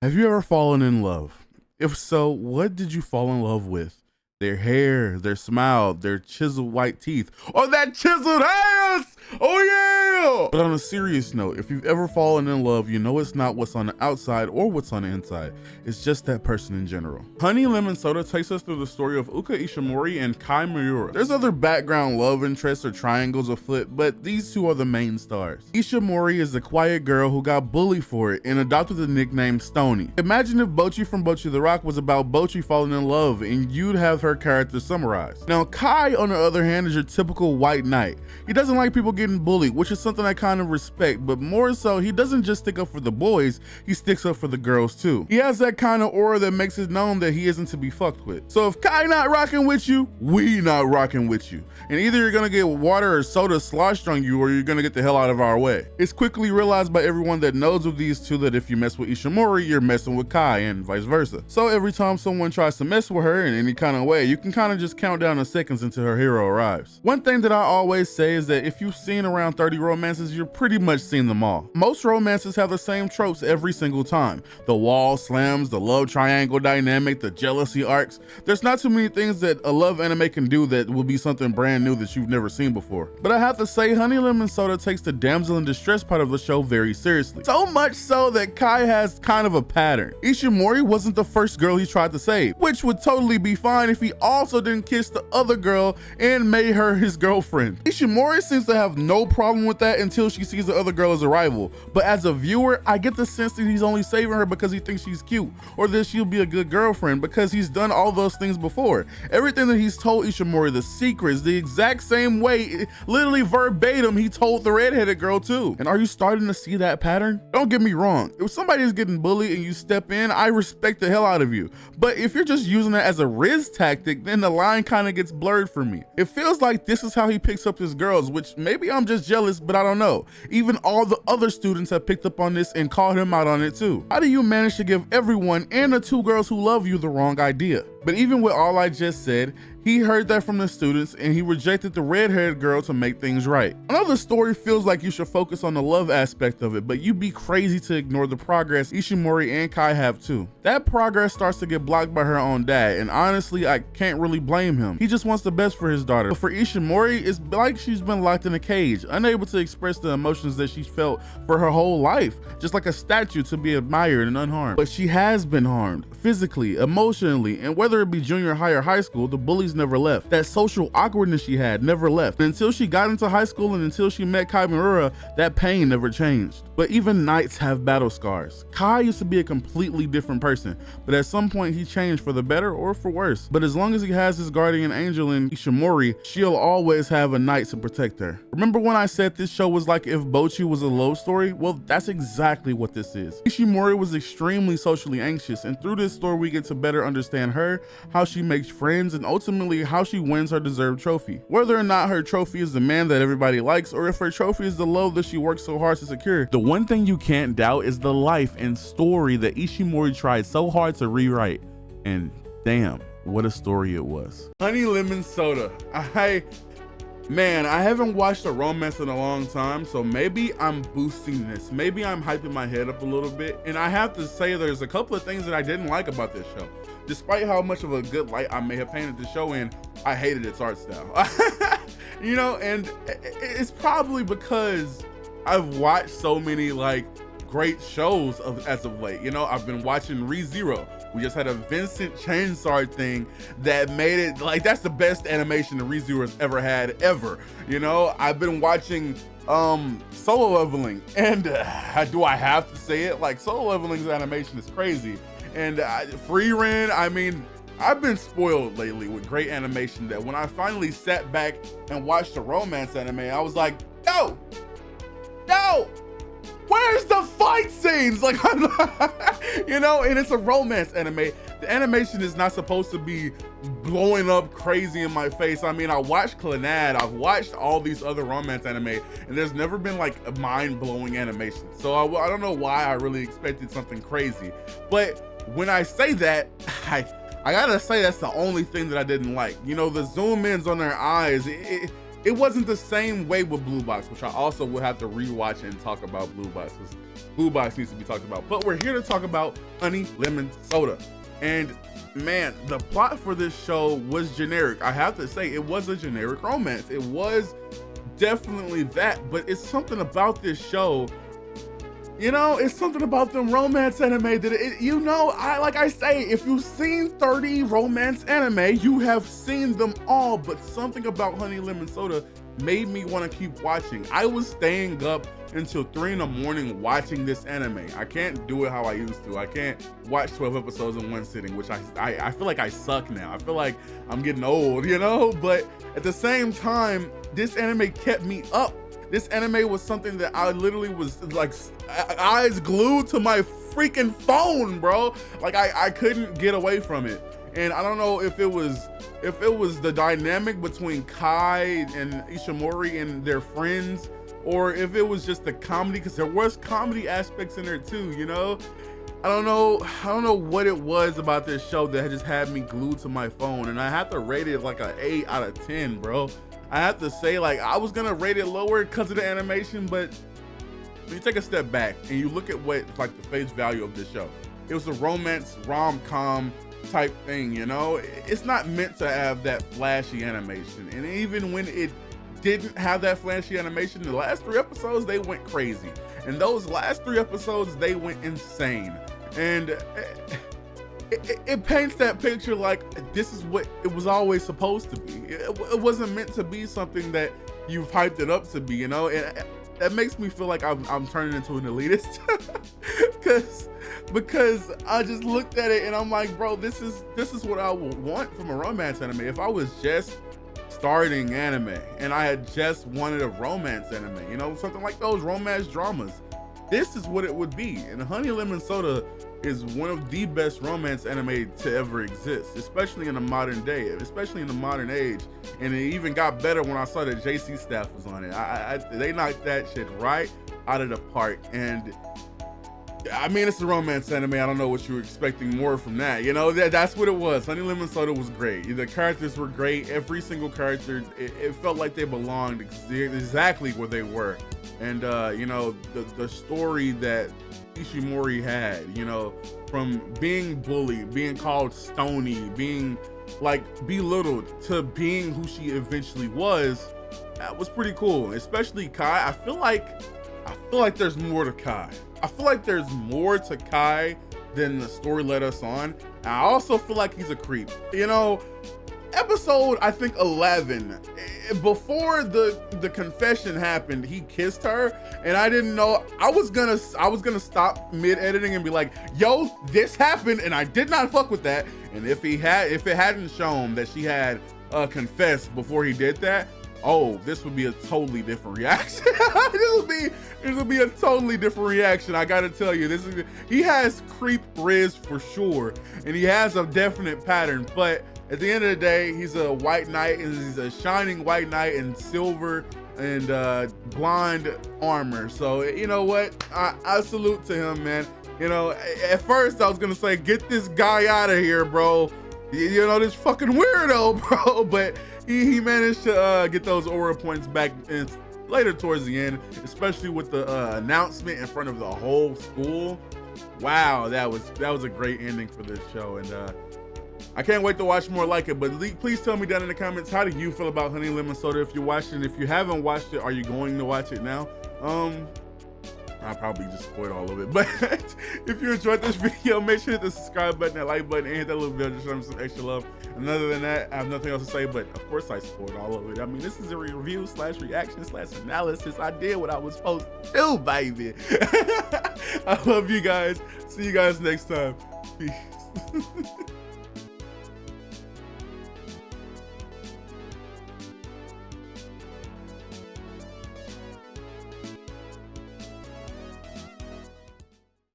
Have you ever fallen in love? If so, what did you fall in love with? Their hair, their smile, their chiseled white teeth, or that chiseled ass? Oh yeah! But on a serious note, if you've ever fallen in love, you know it's not what's on the outside or what's on the inside. It's just that person in general. Honey Lemon Soda takes us through the story of Uka Ishimori and Kai Miura. There's other background love interests or triangles afoot, but these two are the main stars. Ishimori is the quiet girl who got bullied for it and adopted the nickname Stony. Imagine if Bocchi from Bocchi the Rock was about Bocchi falling in love and you'd have her character summarized. Now Kai, on the other hand, is your typical white knight. He doesn't like people getting bullied, which is something I kind of respect, but more so, he doesn't just stick up for the boys, he sticks up for the girls too. He has that kind of aura that makes it known that he isn't to be fucked with. So if Kai not rocking with you, we not rocking with you. And either you're gonna get water or soda sloshed on you, or you're gonna get the hell out of our way. It's quickly realized by everyone that knows of these two that if you mess with Ishimori, you're messing with Kai, and vice versa. So every time someone tries to mess with her in any kind of way, you can kind of just count down the seconds until her hero arrives. One thing that I always say is that if you've seen around 30 romances, you've pretty much seen them all. Most romances have the same tropes every single time. The wall slams, the love triangle dynamic, the jealousy arcs. There's not too many things that a love anime can do that will be something brand new that you've never seen before. But I have to say, Honey Lemon Soda takes the damsel in distress part of the show very seriously. So much so that Kai has kind of a pattern. Ishimori wasn't the first girl he tried to save, which would totally be fine if he also didn't kiss the other girl and made her his girlfriend. Ishimori seems to have no problem with that until she sees the other girl as a rival. But as a viewer, I get the sense that he's only saving her because he thinks she's cute, or that she'll be a good girlfriend because he's done all those things before. Everything that he's told Ishimori, the secrets, the exact same way, literally verbatim, he told the redheaded girl too. And are you starting to see that pattern? Don't get me wrong, if somebody is getting bullied and you step in, I respect the hell out of you. But if you're just using it as a riz tactic, then the line kind of gets blurred for me. It feels like this is how he picks up his girls, which maybe I'm just jealous, but I don't know. Even all the other students have picked up on this and called him out on it too. How do you manage to give everyone and the two girls who love you the wrong idea? But even with all I just said, he heard that from the students and he rejected the red-haired girl to make things right. Another story feels like you should focus on the love aspect of it, but you'd be crazy to ignore the progress Ishimori and Kai have too. That progress starts to get blocked by her own dad, and honestly, I can't really blame him. He just wants the best for his daughter. But for Ishimori, it's like she's been locked in a cage, unable to express the emotions that she's felt for her whole life, just like a statue to be admired and unharmed. But she has been harmed, physically, emotionally, and whether it be junior high or high school, the bullies never left. That social awkwardness she had never left. And until she got into high school and until she met Kai Miura, that pain never changed. But even knights have battle scars. Kai used to be a completely different person, but at some point he changed for the better or for worse. But as long as he has his guardian angel in Ishimori, she'll always have a knight to protect her. Remember when I said this show was like if Bocchi was a love story? Well, that's exactly what this is. Ishimori was extremely socially anxious, and through this story we get to better understand her, how she makes friends, and ultimately how she wins her deserved trophy. Whether or not her trophy is the man that everybody likes, or if her trophy is the love that she worked so hard to secure, the one thing you can't doubt is the life and story that Ishimori tried so hard to rewrite. And damn, what a story it was. Honey Lemon Soda. Man, I haven't watched a romance in a long time, so maybe I'm boosting this. Maybe I'm hyping my head up a little bit. And I have to say there's a couple of things that I didn't like about this show. Despite how much of a good light I may have painted the show in, I hated its art style. You know, and it's probably because I've watched so many like great shows as of late. You know, I've been watching ReZero. We just had a Vincent Chainsaw thing that made it like that's the best animation that ReZero has ever had ever. You know, I've been watching Solo Leveling, and do I have to say it? Like Solo Leveling's animation is crazy, and Frieren, I mean, I've been spoiled lately with great animation that when I finally sat back and watched a romance anime, I was like, yo, where's the fight scenes? Like, I'm not, you know, and it's a romance anime. The animation is not supposed to be blowing up crazy in my face. I mean, I watched Clannad, I've watched all these other romance anime, and there's never been like a mind-blowing animation. So I don't know why I really expected something crazy. But when I say that, I gotta say that's the only thing that I didn't like. You know, the zoom ins on their eyes, it wasn't the same way with Blue Box, which I also will have to rewatch and talk about Blue Box, because Blue Box needs to be talked about. But we're here to talk about Honey Lemon Soda. And man, the plot for this show was generic. I have to say, it was a generic romance. It was definitely that, but it's something about this show, you know, it's something about them romance anime that you know, like I say, if you've seen 30 romance anime, you have seen them all, but something about Honey Lemon Soda made me want to keep watching. I was staying up until 3 in the morning watching this anime. I can't do it how I used to. I can't watch 12 episodes in one sitting, which I feel like I suck now. I feel like I'm getting old, you know? But at the same time, this anime kept me up. This anime was something that I literally was like eyes glued to my freaking phone, bro. Like I couldn't get away from it. And I don't know if it was the dynamic between Kai and Ishimori and their friends, or if it was just the comedy, because there was comedy aspects in there too, you know? I don't know what it was about this show that just had me glued to my phone, and I have to rate it like an 8 out of 10, bro. I have to say, like, I was gonna rate it lower because of the animation, but when you take a step back and you look at what, like, the face value of this show, it was a romance rom-com type thing, you know? It's not meant to have that flashy animation, and even when it didn't have that flashy animation, the last 3 episodes, they went crazy. And those last 3 episodes, they went insane. And it paints that picture like this is what it was always supposed to be. It wasn't meant to be something that you've hyped it up to be, you know? And that makes me feel like I'm turning into an elitist because I just looked at it and I'm like, bro, this is what I would want from a romance anime. If I was just starting anime and I had just wanted a romance anime, you know, something like those romance dramas, this is what it would be. And Honey Lemon Soda is one of the best romance anime to ever exist, especially in the modern day, especially in the modern age. And it even got better when I saw that JC Staff was on it. They knocked that shit right out of the park. And I mean, it's a romance anime. I don't know what you were expecting more from that. You know, that's what it was. Honey Lemon Soda was great. The characters were great. Every single character, it felt like they belonged exactly where they were. And you know, the story that Ishimori had, you know, from being bullied, being called stony, being like belittled, to being who she eventually was, that was pretty cool. Especially Kai. I feel like there's more to Kai. I feel like there's more to Kai than the story led us on. And I also feel like he's a creep. You know, episode, I think 11, before the confession happened, he kissed her, and I didn't know. I was gonna stop mid-editing and be like, yo, this happened and I did not fuck with that. And if it hadn't shown that she had confessed before he did that, oh, this would be a totally different reaction. This would be a totally different reaction. I gotta tell you, he has creep riz for sure, and he has a definite pattern. But at the end of the day, he's a white knight, and he's a shining white knight in silver and blonde armor. So you know what? I salute to him, man. You know, at first I was gonna say, get this guy out of here, bro. You know, this fucking weirdo, bro. But he managed to get those aura points back later towards the end, especially with the announcement in front of the whole school. Wow, that was a great ending for this show, and I can't wait to watch more like it. But please tell me down in the comments, how do you feel about Honey Lemon Soda if you're watching it? If you haven't watched it, are you going to watch it now? I probably just spoiled all of it, but if you enjoyed this video, make sure to hit the subscribe button, that like button, and hit that little bell to show me some extra love. And other than that, I have nothing else to say, but of course I spoiled all of it. I mean, this is a review / reaction / analysis. I did what I was supposed to do, baby. I love you guys. See you guys next time. Peace.